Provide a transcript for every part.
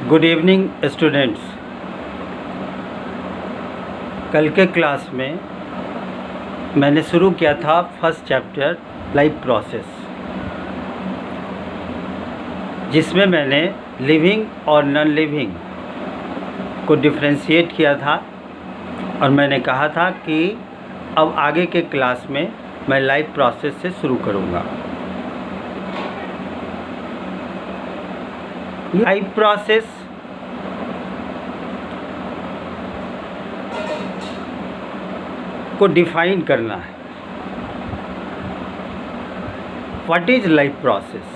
Good evening students. कल के class में मैंने शुरू किया था फर्स्ट चैप्टर लाइफ प्रोसेस, जिसमें मैंने लिविंग और नॉन लिविंग को डिफ्रेंशिएट किया था और मैंने कहा था कि अब आगे के क्लास में मैं लाइफ प्रोसेस से शुरू करूँगा। लाइफ प्रोसेस को डिफाइन करना है। What is life process?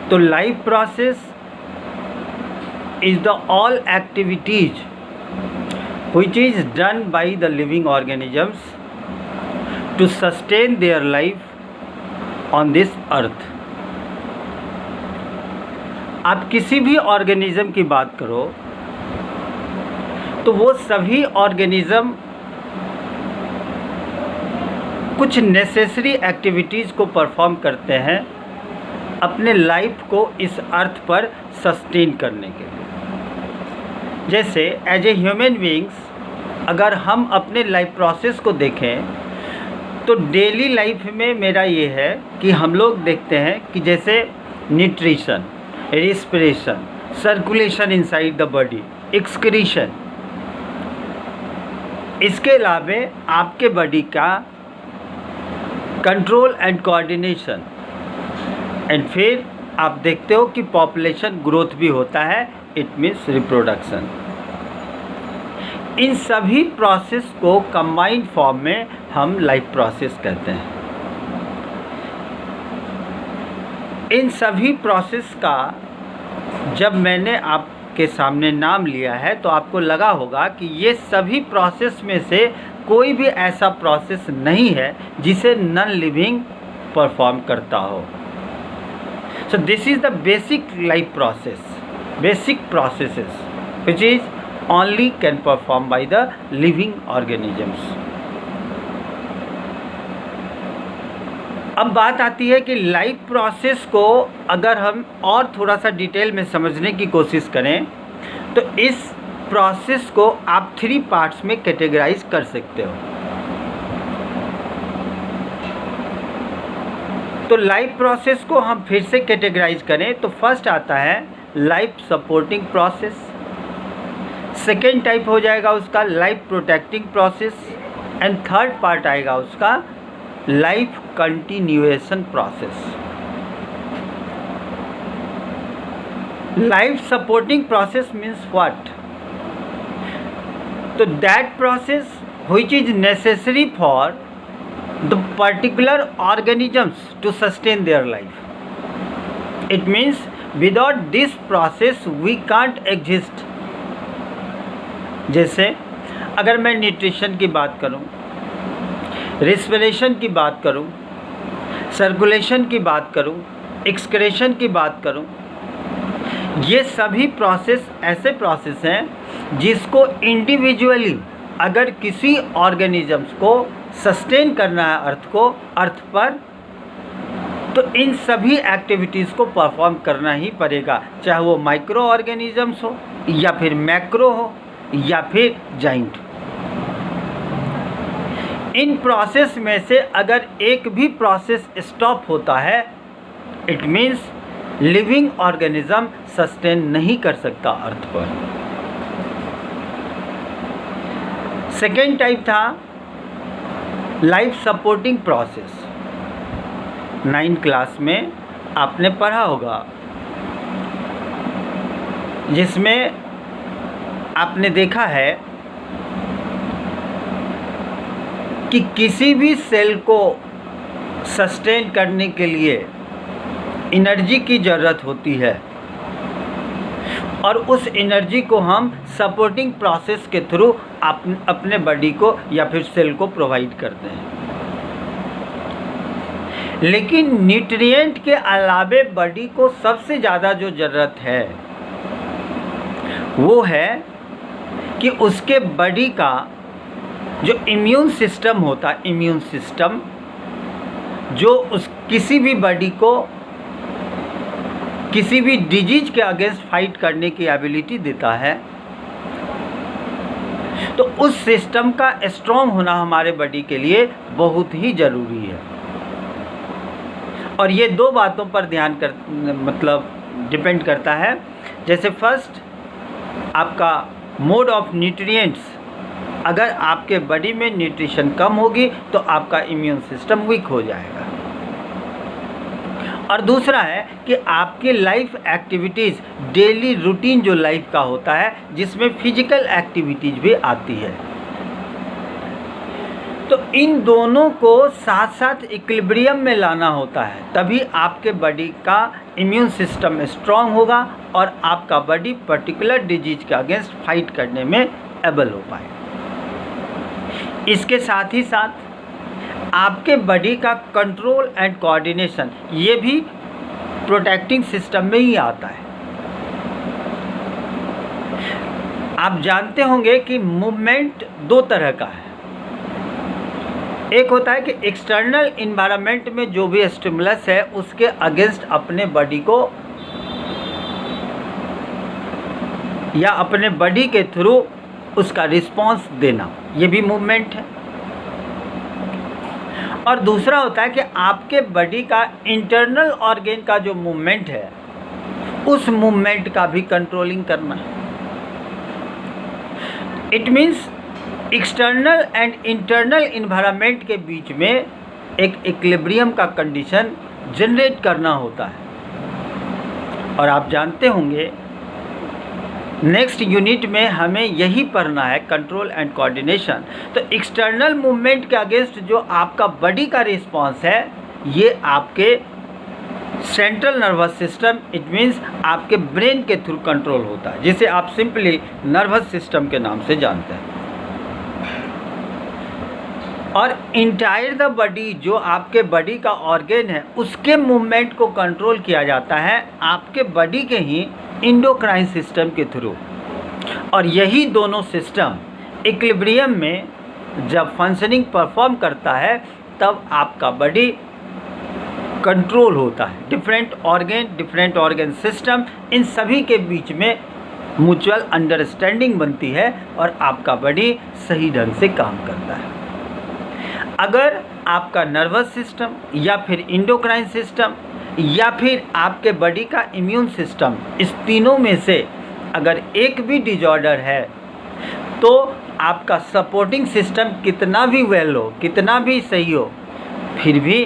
तो life process is the all activities which is done by the living organisms to sustain their life on this earth। आप किसी भी ऑर्गेनिज्म की बात करो तो वो सभी ऑर्गेनिज्म कुछ नेसेसरी एक्टिविटीज़ को परफॉर्म करते हैं अपने लाइफ को इस अर्थ पर सस्टेन करने के लिए। जैसे एज ए ह्यूमन बीइंग्स अगर हम अपने लाइफ प्रोसेस को देखें तो डेली लाइफ में मेरा ये है कि हम लोग देखते हैं कि जैसे nutrition, respiration, circulation inside the body, excretion, इसके अलावा आपके बॉडी का कंट्रोल एंड कोऑर्डिनेशन, एंड फिर आप देखते हो कि पॉपुलेशन ग्रोथ भी होता है, इट मीन्स रिप्रोडक्शन। इन सभी प्रोसेस को कंबाइंड फॉर्म में हम लाइफ प्रोसेस कहते हैं। इन सभी प्रोसेस का जब मैंने आपके सामने नाम लिया है तो आपको लगा होगा कि ये सभी प्रोसेस में से कोई भी ऐसा प्रोसेस नहीं है जिसे नॉन लिविंग परफॉर्म करता हो। So this is the basic life process, basic processes which is only can perform by the living organisms। अब बात आती है कि लाइफ प्रोसेस को अगर हम और थोड़ा सा डिटेल में समझने की कोशिश करें तो इस प्रोसेस को आप 3 पार्ट्स में कैटेगराइज कर सकते हो। तो लाइफ प्रोसेस को हम फिर से कैटेगराइज करें तो फर्स्ट आता है life supporting process, second type हो जाएगा उसका life protecting process, and third part आएगा उसका life continuation process. Life supporting process means what? तो that process which is necessary for the particular organisms to sustain their life. It means without this process we can't exist. जैसे अगर मैं nutrition की बात करूं, respiration की बात करूं, सर्कुलेशन की बात करूं, एक्सक्रीशन की बात करूं, ये सभी प्रोसेस ऐसे प्रोसेस हैं जिसको इंडिविजुअली अगर किसी ऑर्गेनिजम्स को सस्टेन करना है अर्थ पर, तो इन सभी एक्टिविटीज़ को परफॉर्म करना ही पड़ेगा, चाहे वो माइक्रो ऑर्गेनिजम्स हो या फिर मैक्रो हो या फिर जाइंट। इन प्रोसेस में से अगर एक भी प्रोसेस स्टॉप होता है it means living organism sustain नहीं कर सकता अर्थ पर। सेकेंड टाइप था life supporting process. 9th class में आपने पढ़ा होगा, जिसमें आपने देखा है कि किसी भी सेल को सस्टेन करने के लिए एनर्जी की ज़रूरत होती है और उस एनर्जी को हम सपोर्टिंग प्रोसेस के थ्रू अपने बॉडी को या फिर सेल को प्रोवाइड करते हैं। लेकिन न्यूट्रिएंट के अलावे बॉडी को सबसे ज़्यादा जो ज़रूरत है वो है कि उसके बॉडी का जो इम्यून सिस्टम होता है, इम्यून सिस्टम जो उस किसी भी बॉडी को किसी भी डिजीज के अगेंस्ट फाइट करने की एबिलिटी देता है। तो उस सिस्टम का स्ट्रॉन्ग होना हमारे बॉडी के लिए बहुत ही ज़रूरी है। और ये दो बातों पर ध्यान डिपेंड करता है। जैसे फर्स्ट, आपका मोड ऑफ न्यूट्रिएंट्स, अगर आपके बॉडी में न्यूट्रिशन कम होगी तो आपका इम्यून सिस्टम वीक हो जाएगा। और दूसरा है कि आपकी लाइफ एक्टिविटीज़, डेली रूटीन जो लाइफ का होता है, जिसमें फिजिकल एक्टिविटीज़ भी आती है, तो इन दोनों को साथ साथ इक्विलिब्रियम में लाना होता है, तभी आपके बॉडी का इम्यून सिस्टम स्ट्रांग होगा और आपका बॉडी पर्टिकुलर डिजीज के अगेंस्ट फाइट करने में एबल हो पाए। इसके साथ ही साथ आपके बॉडी का कंट्रोल एंड कोऑर्डिनेशन, ये भी प्रोटेक्टिंग सिस्टम में ही आता है। आप जानते होंगे कि मूवमेंट दो तरह का है। एक होता है कि एक्सटर्नल इन्वायरमेंट में जो भी स्टिमुलस है उसके अगेंस्ट अपने बॉडी को या अपने बॉडी के थ्रू उसका रिस्पांस देना, ये भी मूवमेंट है। और दूसरा होता है कि आपके बॉडी का इंटरनल ऑर्गन का जो मूवमेंट है, उस मूवमेंट का भी कंट्रोलिंग करना है। It means external and internal environment के बीच में एक इक्विलिब्रियम का कंडीशन जनरेट करना होता है। और आप जानते होंगे नेक्स्ट यूनिट में हमें यही पढ़ना है, कंट्रोल एंड कोऑर्डिनेशन। तो एक्सटर्नल मूवमेंट के अगेंस्ट जो आपका बॉडी का रिस्पांस है, ये आपके central nervous system, it means आपके ब्रेन के थ्रू कंट्रोल होता है, जिसे आप सिंपली नर्वस सिस्टम के नाम से जानते हैं। और इंटायर द बॉडी, जो आपके बॉडी का ऑर्गन है, उसके मूवमेंट को कंट्रोल किया जाता है आपके बॉडी के ही इंडोक्राइन सिस्टम के थ्रू। और यही दोनों सिस्टम इक्विलिब्रियम में जब फंक्शनिंग परफॉर्म करता है, तब आपका बॉडी कंट्रोल होता है। डिफरेंट ऑर्गन सिस्टम, इन सभी के बीच में म्यूचुअल अंडरस्टैंडिंग बनती है और आपका बॉडी सही ढंग से काम करता है। अगर आपका नर्वस सिस्टम या फिर इंडोक्राइन सिस्टम या फिर आपके बॉडी का इम्यून सिस्टम, इस तीनों में से अगर एक भी डिजॉर्डर है, तो आपका सपोर्टिंग सिस्टम कितना भी वेल हो, कितना भी सही हो, फिर भी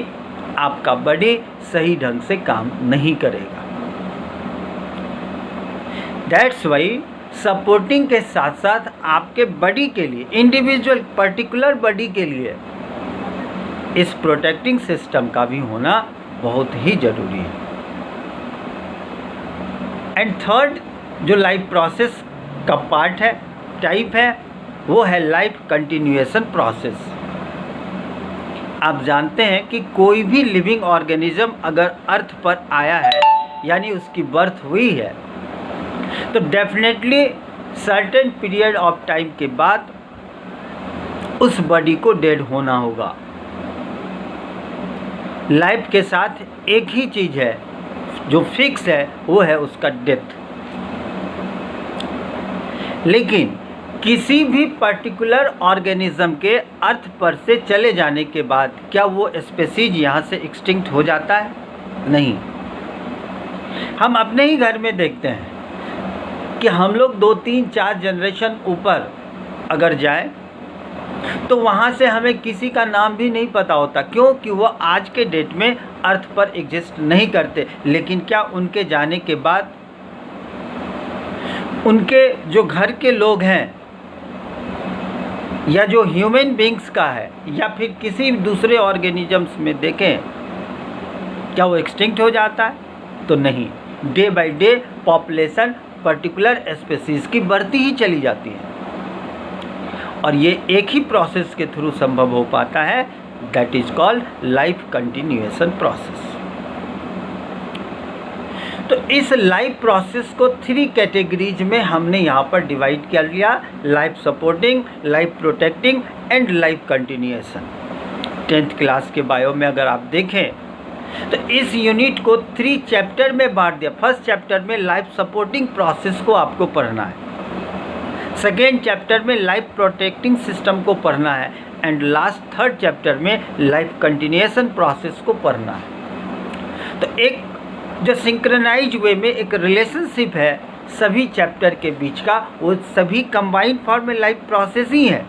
आपका बॉडी सही ढंग से काम नहीं करेगा। दैट्स वाई सपोर्टिंग के साथ साथ आपके बॉडी के लिए, इंडिविजुअल पर्टिकुलर बॉडी के लिए, इस प्रोटेक्टिंग सिस्टम का भी होना बहुत ही ज़रूरी है। एंड थर्ड जो लाइफ प्रोसेस का पार्ट है, टाइप है, वो है लाइफ कंटिन्यूएशन प्रोसेस। आप जानते हैं कि कोई भी लिविंग ऑर्गेनिज्म अगर अर्थ पर आया है, यानी उसकी बर्थ हुई है, तो definitely certain period of time के बाद उस बॉडी को डेड होना होगा। लाइफ के साथ एक ही चीज़ है जो फिक्स है, वो है उसका डेथ। लेकिन किसी भी पर्टिकुलर ऑर्गेनिज्म के अर्थ पर से चले जाने के बाद क्या वो स्पीसीज यहाँ से एक्सटिंक्ट हो जाता है? नहीं। हम अपने ही घर में देखते हैं कि हम लोग 2, 3, 4 जनरेशन ऊपर अगर जाए तो वहाँ से हमें किसी का नाम भी नहीं पता होता, क्योंकि वो आज के डेट में अर्थ पर एग्जिस्ट नहीं करते। लेकिन क्या उनके जाने के बाद उनके जो घर के लोग हैं, या जो ह्यूमन बींग्स का है, या फिर किसी दूसरे ऑर्गेनिजम्स में देखें, क्या वो एक्सटिंक्ट हो जाता है? तो नहीं। Day by day population particular species की बढ़ती ही चली जाती है, और ये एक ही प्रोसेस के थ्रू संभव हो पाता है, that is called life continuation process. तो इस लाइफ प्रोसेस को 3 कैटेगरीज में हमने यहाँ पर डिवाइड कर लिया, life supporting, life protecting and life continuation. 10th class के बायो में अगर आप देखें तो इस यूनिट को 3 चैप्टर में बांट दिया। फर्स्ट चैप्टर में लाइफ सपोर्टिंग प्रोसेस को आपको पढ़ना है, सेकेंड चैप्टर में लाइफ प्रोटेक्टिंग सिस्टम को पढ़ना है, एंड लास्ट थर्ड चैप्टर में लाइफ कंटिन्यूएशन प्रोसेस को पढ़ना है। तो एक जो सिंक्रोनाइज वे में एक रिलेशनशिप है सभी चैप्टर के बीच का, वो सभी कंबाइंड फॉर्म में लाइफ प्रोसेस ही है,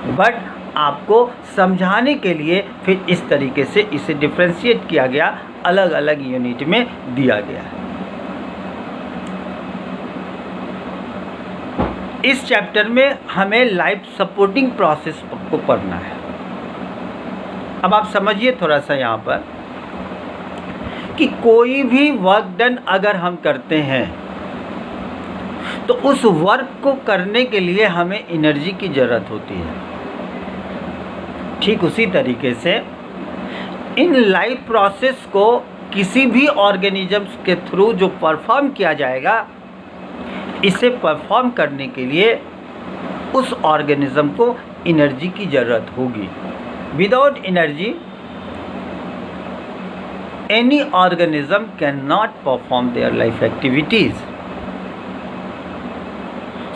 बट आपको समझाने के लिए फिर इस तरीके से इसे डिफ्रेंशिएट किया गया, अलग अलग यूनिट में दिया गया है। इस चैप्टर में हमें लाइफ सपोर्टिंग प्रोसेस को पढ़ना है। अब आप समझिए थोड़ा सा यहाँ पर कि कोई भी वर्क डन अगर हम करते हैं तो उस वर्क को करने के लिए हमें एनर्जी की ज़रूरत होती है। ठीक उसी तरीके से इन लाइफ प्रोसेस को किसी भी ऑर्गेनिजम्स के थ्रू जो परफॉर्म किया जाएगा, इसे परफॉर्म करने के लिए उस ऑर्गेनिज्म को एनर्जी की ज़रूरत होगी। Without energy any organism can not perform their life activities.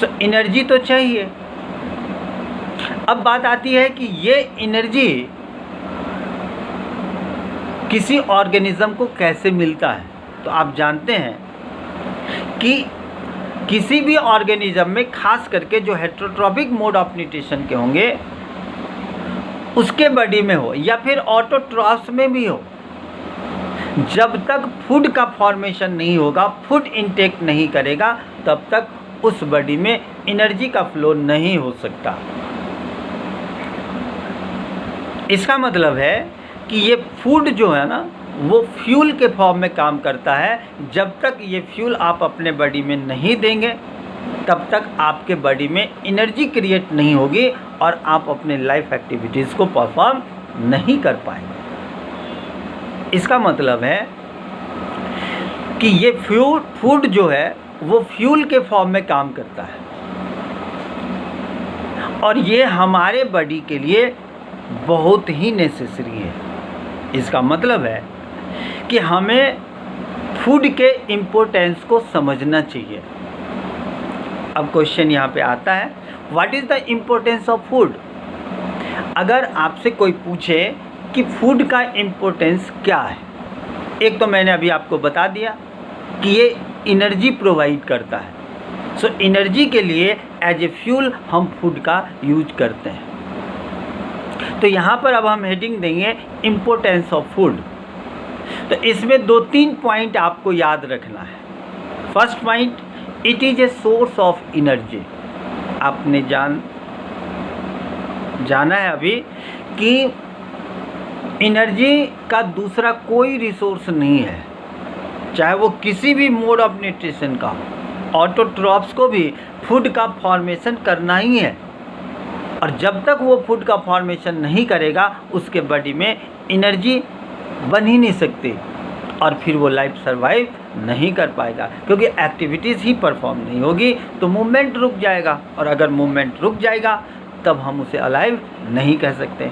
तो एनर्जी तो चाहिए। अब बात आती है कि ये एनर्जी किसी ऑर्गेनिज्म को कैसे मिलता है। तो आप जानते हैं कि किसी भी ऑर्गेनिज्म में खास करके जो हेटेरोट्रॉपिक मोड ऑफ न्यूट्रिशन के होंगे उसके बॉडी में हो या फिर ऑटोट्रॉफ्स में भी हो, जब तक फूड का फॉर्मेशन नहीं होगा, फूड इनटेक नहीं करेगा, तब तक उस बॉडी में एनर्जी का फ्लो नहीं हो सकता। इसका मतलब है कि ये फूड जो है ना वो फ्यूल के फॉर्म में काम करता है। जब तक ये फ्यूल आप अपने बॉडी में नहीं देंगे तब तक आपके बॉडी में एनर्जी क्रिएट नहीं होगी और आप अपने लाइफ एक्टिविटीज़ को परफॉर्म नहीं कर पाएंगे। इसका मतलब है कि ये फूड जो है वो फ्यूल के फॉर्म में काम करता है और ये हमारे बॉडी के लिए बहुत ही नेसेसरी है। इसका मतलब है कि हमें फूड के इम्पोर्टेंस को समझना चाहिए। अब क्वेश्चन यहाँ पे आता है, what is the importance of food. अगर आपसे कोई पूछे कि फूड का इम्पोर्टेंस क्या है, एक तो मैंने अभी आपको बता दिया कि ये एनर्जी प्रोवाइड करता है। सो एनर्जी के लिए एज ए फ्यूल हम फूड का यूज करते हैं। तो यहाँ पर अब हम हेडिंग देंगे इम्पोर्टेंस ऑफ फूड। तो इसमें 2-3 पॉइंट आपको याद रखना है। First point, it is a source of energy. आपने जाना है अभी कि एनर्जी का दूसरा कोई रिसोर्स नहीं है, चाहे वो किसी भी मोड ऑफ न्यूट्रिशन का हो। ऑटोट्रॉफ्स को भी फूड का फॉर्मेशन करना ही है और जब तक वो फूड का फॉर्मेशन नहीं करेगा उसके बॉडी में एनर्जी बन ही नहीं सकती और फिर वो लाइफ सर्वाइव नहीं कर पाएगा, क्योंकि एक्टिविटीज़ ही परफॉर्म नहीं होगी तो मूवमेंट रुक जाएगा और अगर मूवमेंट रुक जाएगा तब हम उसे अलाइव नहीं कह सकते।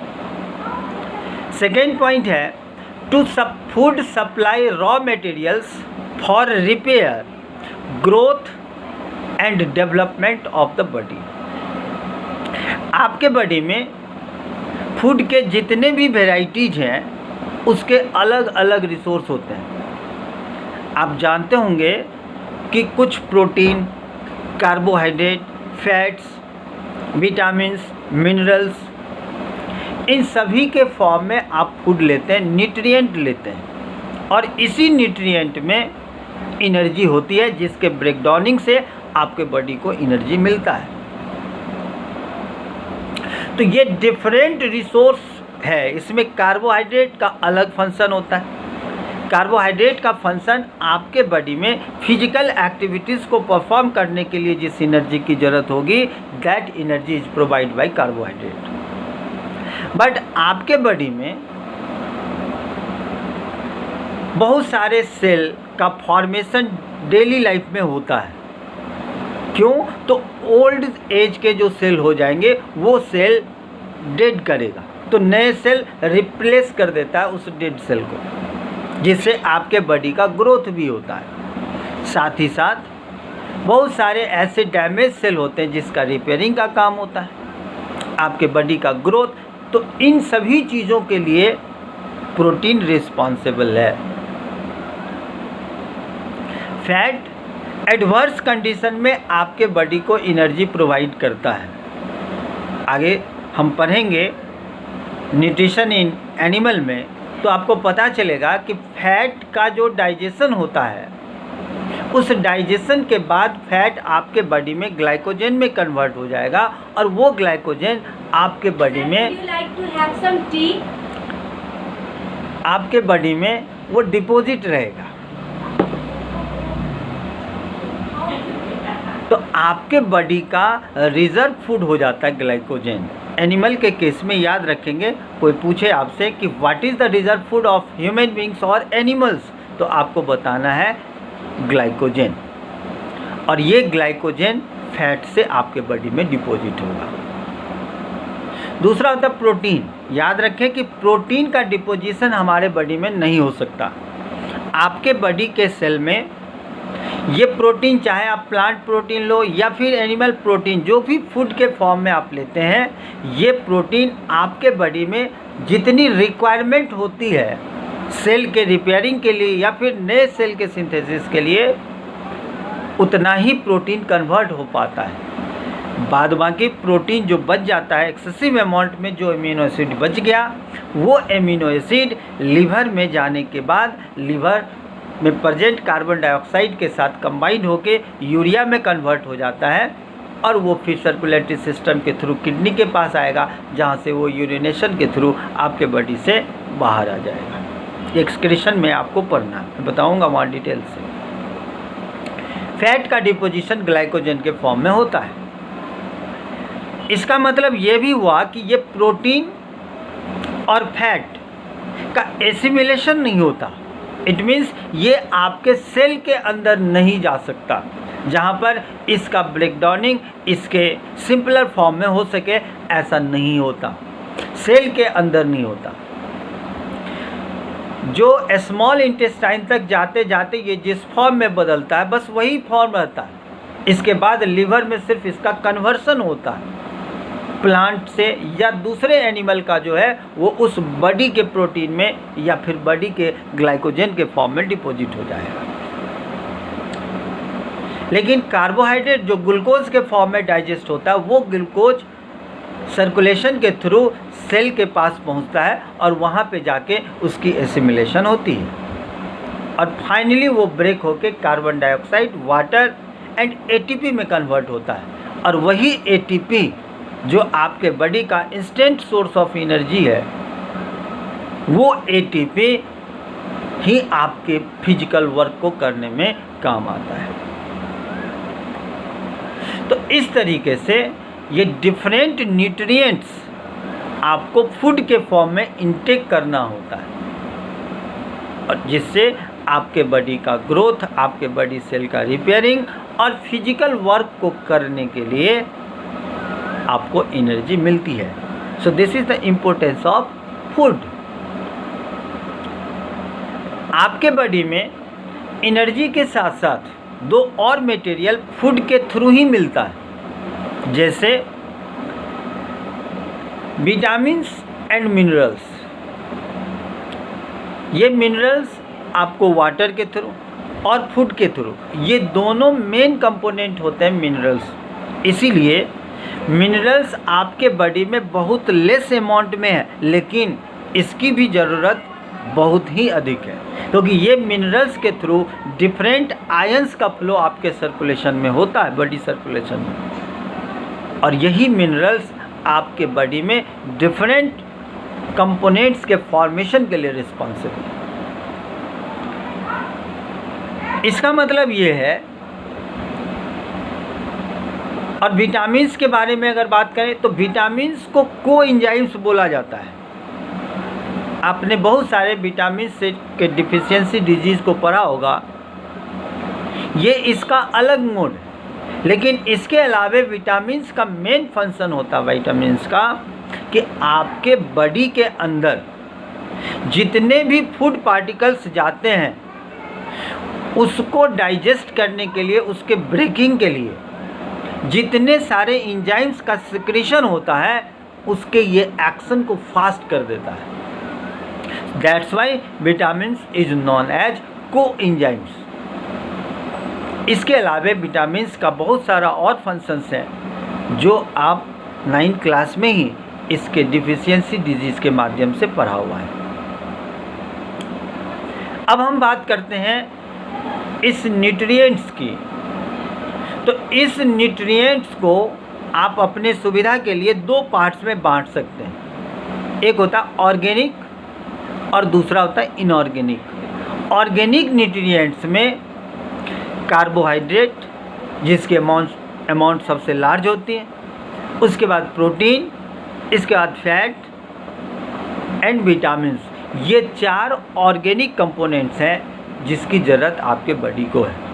सेकेंड पॉइंट है, to food supply raw materials for repair, growth and development of the body. आपके बॉडी में फूड के जितने भी वेराइटीज़ हैं उसके अलग अलग रिसोर्स होते हैं। आप जानते होंगे कि कुछ protein, carbohydrate, fats, vitamins, minerals, इन सभी के फॉर्म में आप फूड लेते हैं, न्यूट्रिएंट लेते हैं और इसी न्यूट्रिएंट में एनर्जी होती है जिसके ब्रेकडाउनिंग से आपके बॉडी को एनर्जी मिलता है। तो ये डिफरेंट रिसोर्स है। इसमें कार्बोहाइड्रेट का अलग फंक्शन होता है। कार्बोहाइड्रेट का फंक्शन आपके बॉडी में फिजिकल एक्टिविटीज़ को परफॉर्म करने के लिए जिस एनर्जी की ज़रूरत होगी, that energy is provide by carbohydrate. But आपके बॉडी में बहुत सारे सेल का फॉर्मेशन डेली लाइफ में होता है। क्यों? तो ओल्ड एज के जो सेल हो जाएंगे वो सेल डेड करेगा तो नए सेल रिप्लेस कर देता है उस डेड सेल को। जिससे आपके बॉडी का ग्रोथ भी होता है। साथ ही साथ बहुत सारे ऐसे डैमेज सेल होते हैं जिसका रिपेयरिंग का काम होता है, आपके बॉडी का ग्रोथ। तो इन सभी चीज़ों के लिए प्रोटीन रिस्पॉन्सिबल है। फैट एडवर्स कंडीशन में आपके बॉडी को एनर्जी प्रोवाइड करता है। आगे हम पढ़ेंगे न्यूट्रिशन इन एनिमल में, तो आपको पता चलेगा कि फैट का जो डाइजेशन होता है, उस डाइजेशन के बाद फैट आपके बॉडी में ग्लाइकोजन में कन्वर्ट हो जाएगा और वो ग्लाइकोजन आपके बॉडी में आपके बॉडी में वो डिपॉजिट रहेगा। तो आपके बॉडी का रिजर्व फूड हो जाता है ग्लाइकोजन। एनिमल के केस में याद रखेंगे, कोई पूछे आपसे कि what is the reserve food of human beings और एनिमल्स, तो आपको बताना है ग्लाइकोजन। और ये ग्लाइकोजन फैट से आपके बॉडी में डिपॉजिट होगा। दूसरा होता है प्रोटीन। याद रखें कि प्रोटीन का डिपोजिशन हमारे बॉडी में नहीं हो सकता। आपके बॉडी के सेल में ये प्रोटीन, चाहे आप प्लांट प्रोटीन लो या फिर एनिमल प्रोटीन, जो भी फूड के फॉर्म में आप लेते हैं, ये प्रोटीन आपके बॉडी में जितनी रिक्वायरमेंट होती है सेल के रिपेयरिंग के लिए या फिर नए सेल के सिंथेसिस के लिए, उतना ही प्रोटीन कन्वर्ट हो पाता है। बाद बाकी प्रोटीन जो बच जाता है एक्सेसिव अमाउंट में, जो एमिनो एसिड बच गया, वो एमिनो एसिड लीवर में जाने के बाद लीवर में प्रेजेंट कार्बन डाइऑक्साइड के साथ कंबाइन होकर यूरिया में कन्वर्ट हो जाता है और वो फिर सर्कुलेटरी सिस्टम के थ्रू किडनी के पास आएगा, जहाँ से वो यूरिनेशन के थ्रू आपके बॉडी से बाहर आ जाएगा। एक्सक्रीशन में आपको पढ़ना है, बताऊँगा वहाँ डिटेल से। फैट का डिपोजिशन ग्लाइकोजन के फॉर्म में होता है। इसका मतलब ये भी हुआ कि ये प्रोटीन और फैट का एसिमिलेशन नहीं होता। इट मीन्स ये आपके सेल के अंदर नहीं जा सकता, जहाँ पर इसका ब्रेकडाउनिंग इसके सिंपलर फॉर्म में हो सके, ऐसा नहीं होता। सेल के अंदर नहीं होता। जो स्मॉल इंटेस्टाइन तक जाते जाते ये जिस फॉर्म में बदलता है, बस वही फॉर्म रहता है। इसके बाद लिवर में सिर्फ इसका कन्वर्सन होता है प्लांट से या दूसरे एनिमल का, जो है वो उस बॉडी के प्रोटीन में या फिर बॉडी के ग्लाइकोजन के फॉर्म में डिपॉजिट हो जाएगा। लेकिन कार्बोहाइड्रेट जो ग्लूकोज के फॉर्म में डाइजेस्ट होता है, वो ग्लूकोज सर्कुलेशन के थ्रू सेल के पास पहुंचता है और वहां पे जाके उसकी एसिमिलेशन होती है और फाइनली वो ब्रेक होके carbon dioxide, water and ATP में कन्वर्ट होता है। और वही एटीपी जो आपके बॉडी का इंस्टेंट सोर्स ऑफ एनर्जी है, वो एटीपी ही आपके फिजिकल वर्क को करने में काम आता है। तो इस तरीके से ये डिफरेंट न्यूट्रिएंट्स आपको फूड के फॉर्म में इनटेक करना होता है और जिससे आपके बॉडी का ग्रोथ, आपके बॉडी सेल का रिपेयरिंग और फिजिकल वर्क को करने के लिए आपको एनर्जी मिलती है। So this is the importance of food. आपके बॉडी में एनर्जी के साथ साथ दो और मटेरियल फूड के थ्रू ही मिलता है, जैसे विटामिन्स एंड मिनरल्स। ये मिनरल्स आपको वाटर के थ्रू और फूड के थ्रू, ये दोनों मेन कंपोनेंट होते हैं मिनरल्स। इसीलिए मिनरल्स आपके बॉडी में बहुत लेस अमाउंट में है, लेकिन इसकी भी ज़रूरत बहुत ही अधिक है, क्योंकि ये मिनरल्स के थ्रू डिफरेंट आयंस का फ्लो आपके सर्कुलेशन में होता है, बॉडी सर्कुलेशन में। और यही मिनरल्स आपके बॉडी में डिफरेंट कंपोनेंट्स के फॉर्मेशन के लिए रिस्पॉन्सिबल है। इसका मतलब ये है, और विटामिन्स के बारे में अगर बात करें तो विटामिन्स को कोएंजाइम्स बोला जाता है। आपने बहुत सारे विटामिन से के डिफिशियंसी डिजीज़ को पढ़ा होगा, ये इसका अलग मोड है। लेकिन इसके अलावे विटामिन्स का मेन फंक्शन होता है विटामिन्स का कि आपके बॉडी के अंदर जितने भी फूड पार्टिकल्स जाते हैं उसको डाइजेस्ट करने के लिए, उसके ब्रेकिंग के लिए जितने सारे एंजाइम्स का सिक्रेशन होता है उसके ये एक्शन को फास्ट कर देता है। That's why vitamin is known as coenzymes. इसके अलावा विटामिन का बहुत सारा और फंक्शंस हैं जो आप 9th क्लास में ही इसके डिफिशियंसी डिजीज़ के माध्यम से पढ़ा हुआ है। अब हम बात करते हैं इस न्यूट्रिएंट्स की। तो इस न्यूट्रिएंट्स को आप अपने सुविधा के लिए 2 पार्ट्स में बांट सकते हैं। एक होता है ऑर्गेनिक और दूसरा होता है इनऑर्गेनिक। ऑर्गेनिक न्यूट्रिएंट्स में कार्बोहाइड्रेट जिसकी अमाउंट सबसे लार्ज होती है, उसके बाद प्रोटीन, इसके बाद फैट एंड विटामिन। ये 4 ऑर्गेनिक कंपोनेंट्स हैं जिसकी ज़रूरत आपके बॉडी को है।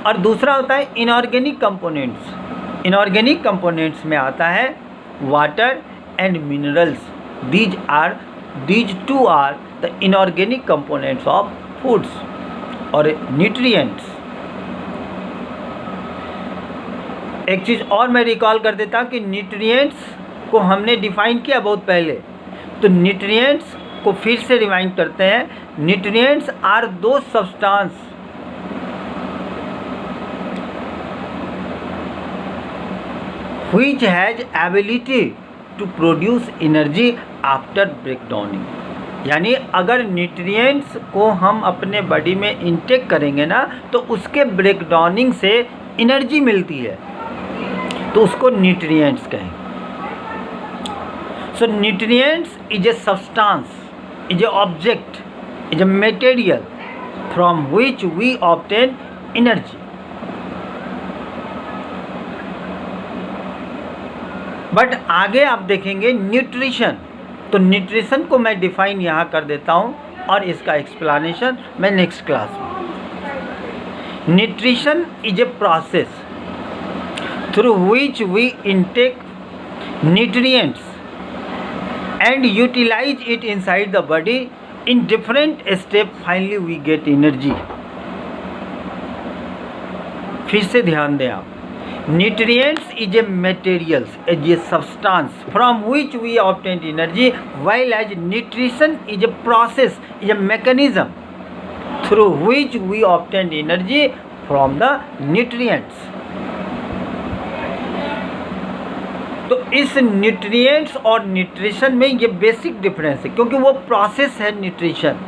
और दूसरा होता है इनऑर्गेनिक कंपोनेंट्स। इनऑर्गेनिक कंपोनेंट्स में आता है water and minerals. These two are the inorganic components of foods और न्यूट्रिएंट्स। एक चीज़ और मैं रिकॉल कर देता कि न्यूट्रिएंट्स को हमने डिफाइन किया बहुत पहले, तो न्यूट्रिएंट्स को फिर से रिवाइंड करते हैं। न्यूट्रिएंट्स आर दो substance which has ability to produce energy after breakdowning। यानी अगर न्यूट्रिएंट्स को हम अपने बॉडी में इंटेक करेंगे ना तो उसके ब्रेकडाउनिंग से एनर्जी मिलती है, तो उसको न्यूट्रिएंट्स कहें। So nutrients is a substance, is a object, is a material from which we obtain energy. But आगे आप देखेंगे न्यूट्रिशन, तो न्यूट्रिशन को मैं डिफाइन यहाँ कर देता हूँ और इसका एक्सप्लेनेशन मैं नेक्स्ट क्लास में। Nutrition is a process through which we intake nutrients and utilise it inside the body in different step, finally we get energy. फिर से ध्यान दें आप, nutrients is a materials, is a substance from which we obtain energy, while as nutrition is a process, is a mechanism through which we obtain energy from the nutrients। तो इस nutrients और nutrition में ये basic difference है, क्योंकि वो process है nutrition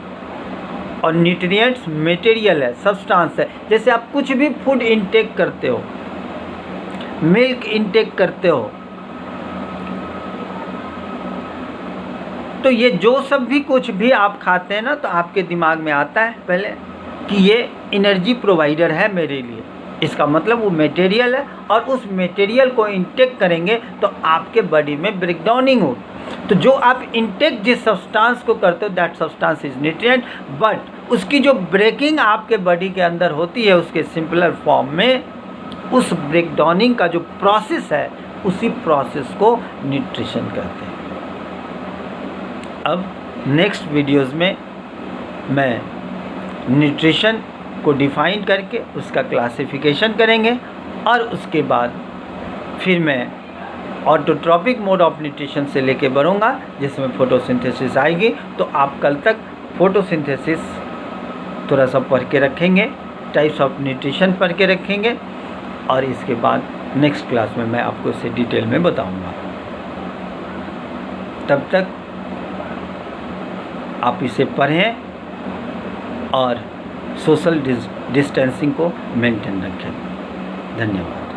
और न्यूट्रिएंट्स मटेरियल है, सब्सटेंस है। जैसे आप कुछ भी फूड इनटेक करते हो, मिल्क इनटेक करते हो, तो ये जो सब भी कुछ भी आप खाते हैं ना, तो आपके दिमाग में आता है पहले कि ये एनर्जी प्रोवाइडर है मेरे लिए। इसका मतलब वो मटेरियल है और उस मटेरियल को इनटेक करेंगे तो आपके बॉडी में ब्रेकडाउनिंग हो। तो जो आप इनटेक जिस सब्सटेंस को करते हो that substance is nutrient, but उसकी जो ब्रेकिंग आपके बॉडी के अंदर होती है उसके सिंपलर फॉर्म में, उस ब्रेकडाउनिंग का जो प्रोसेस है उसी प्रोसेस को न्यूट्रिशन कहते हैं। अब नेक्स्ट वीडियोस में मैं न्यूट्रिशन को डिफाइन करके उसका क्लासिफिकेशन करेंगे और उसके बाद फिर मैं ऑटोट्रॉपिक मोड ऑफ न्यूट्रिशन से लेके बढ़ूँगा जिसमें फोटोसिंथेसिस आएगी। तो आप कल तक फोटोसिंथेसिस थोड़ा सा पढ़ के रखेंगे, टाइप्स ऑफ न्यूट्रिशन पढ़ के रखेंगे और इसके बाद नेक्स्ट क्लास में मैं आपको इसे डिटेल में बताऊंगा। तब तक आप इसे पढ़ें और सोशल डिस्टेंसिंग को मेंटेन रखें। धन्यवाद।